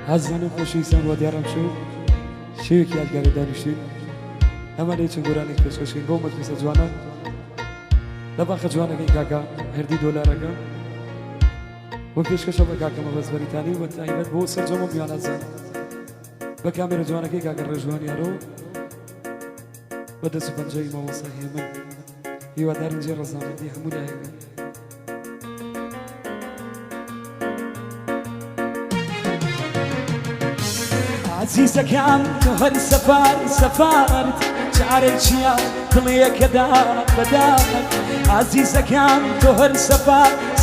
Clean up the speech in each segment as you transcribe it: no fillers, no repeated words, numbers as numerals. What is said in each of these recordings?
عزیزان خوشیستان و دیارم شو شوی که یادگاری دانشین همه لیچن گرانی کشکشین با مجلس جوانا لباخ جوانا که کاکا هردی $1 و پیشکش با کاکا مبز بریتانی و تایید با سرجام و بیان ازان با کامیر جوانا که کاکا رجوانی رو و دست پنجایی ما وصاحی من یه دارن جر رزامندی همون آیه عزیزەکەم تۆ هەر سەفارت چارێکیە دڵێکە بەدات عزیزەکەم تۆ هەر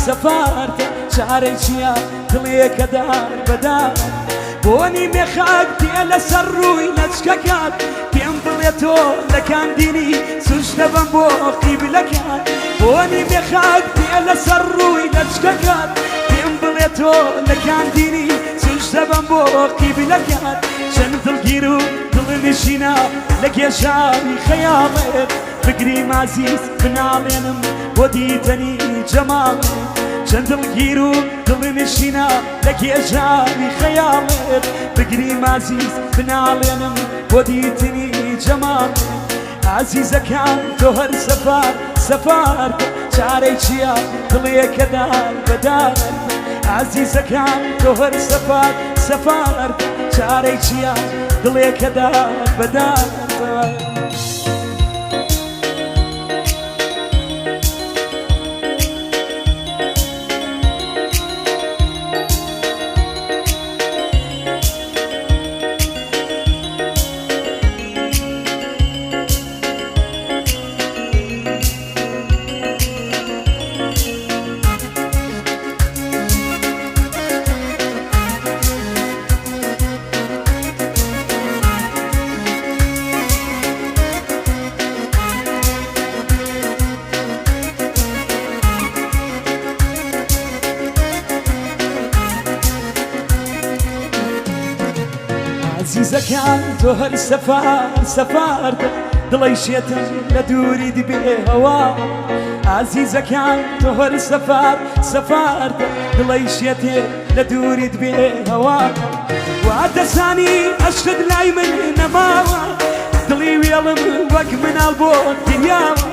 سەفارت چارێکیە دڵێکە بەدات بۆنی مێخاک دێ لەسەر ڕووی لەچکەکان پێم بڵێ تۆ لەکان دینی سوش دەبەم بۆ قیبلەکان بۆنی مێخاک دێ لەسەر ڕووی لەچکەکان پێم بڵێ تۆ لەکان دینی دەبەم بۆ قیبلەکان چەند دڵگیر و دڵنشینە لە گێژاوی خەیاڵێت بگریم عزیز بناڵێنم بۆ دیتنی جەماڵێت چەند دڵگیر و دڵنشینە لە گێژاوی خەیاڵێت بگریم عزیز بناڵێنم بۆ دیتنی جەماڵێت عزیزەکان تۆ هەر سەفار چارەی چییە دڵێکە بەدار عزیزەکان تۆ هەر سەفار چارەی چییە دڵێکە بەدار عزیزەکان تۆ هەر سەفار دڵی شێتم لە دووری دبێ هەوا عزیزەکان تۆ هەر سەفار دڵی شێتێ لە دووری دبێ هەوا وا دەزانی عەشقت لای من نەماوە دڵی وێڵم وەک مناڵ بۆ دنیاوە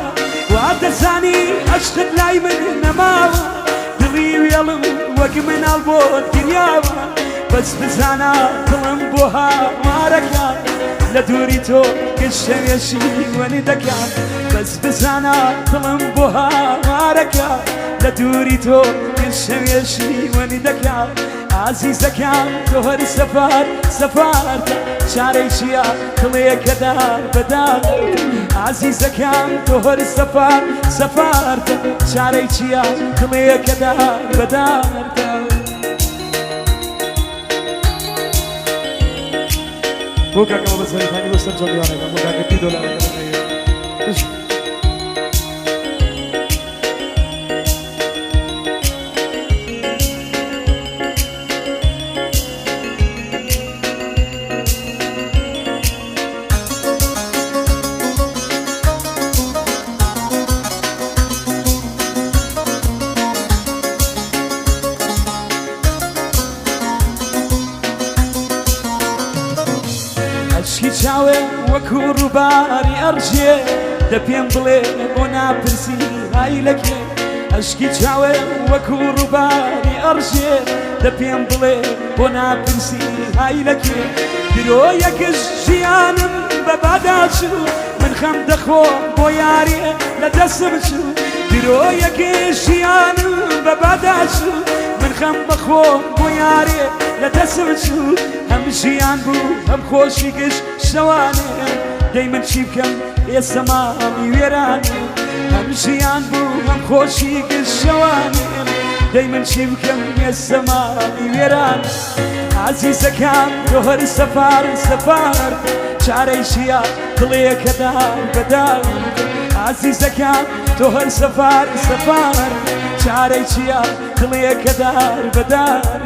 وا دەزانی عەشقت لای من نەماوە دڵی وێڵم وەک مناڵ بۆ دنیاوە بەس بزانە دڵم بۆ هاوارەکان لە دووری تۆ گشتەوێشی وەنی دەکات بەس بزانە دڵم بۆ هاوارەکان لە دووری تۆ گشتەوێشی وەنی دەکات عزیزەکان تۆ هەر سەفار چارەی چییە دڵێکە بەدار عزیزەکان تۆ هەر سەفار چارەی چییە دڵێکە بەدار بۆ کاکەمە بەسەریتانی بۆ سەر جۆمیانەکە بۆ کاکە $10 عشقی چاوێ وەکو ڕووباری ئەڕژێ دە پێم بڵێ بۆ ناپرسی های لەکێ عشقی چاوێ وەکو ڕووباری ئەڕژێ دە پێم بڵێ بۆ ناپرسی های لەکێ درۆیەکش ژیانم بە باداچوو من خەم دەخۆ بۆ یاریێ لە دەستم چوو درۆیەکش ژیانم بە باداچوو من خەم بەخۆ بۆ یاریێ لە دەستم چوو هەم ژیان بوو هەم خۆشی گشت شەوانێ دەی من چی بکەم ئێستا ماڵی وێرانێ هەم ژیان بوو هەم خۆشی گشت شەوانێ دەی من چی بکەم ئێستا ماڵی وێرانێ عزیزەکان تۆ هەر سەفار چارەی چییە دڵێکە بەدار عزیزەکان تۆ هەر سەفار چارەی چییە دڵێکە بەدار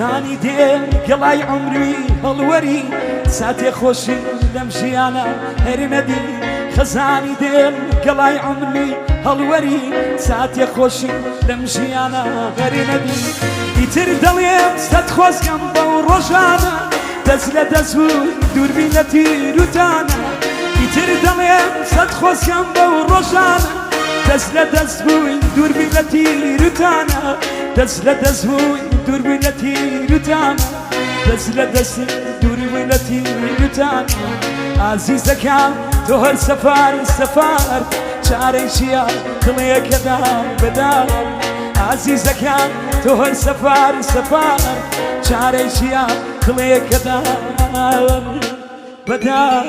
خزانی دێ گەڵای عمری هەڵوەری ساتێ خۆشی لەم ژیانە هەرمەدی خزانی دێ گەڵای عمری هەڵوەری ساتێ خۆشی لەم ژیانە هەرمەدی ئیتر دەڵێم سەد خۆزگەم بەو ڕۆژانە دەست لە دەست بووی دووربین لە تیروتانە ئیتر دەڵێم سەد خۆزگەم بەو ڕۆژانە دەست لە دەست بووی دووربین لە تیروتانە دەست لە دەست بووی دووربین لە تیروتانە دەست لە دەست دووربین لە تیروتانە ئازیزەکان تۆ هەر سەفار سەفار چارەی چییە دڵەیەکەدا بەدار ئازیزەکان تۆ هەر سەفار سەفار چارەی چییە دڵەیەکەدا بەدار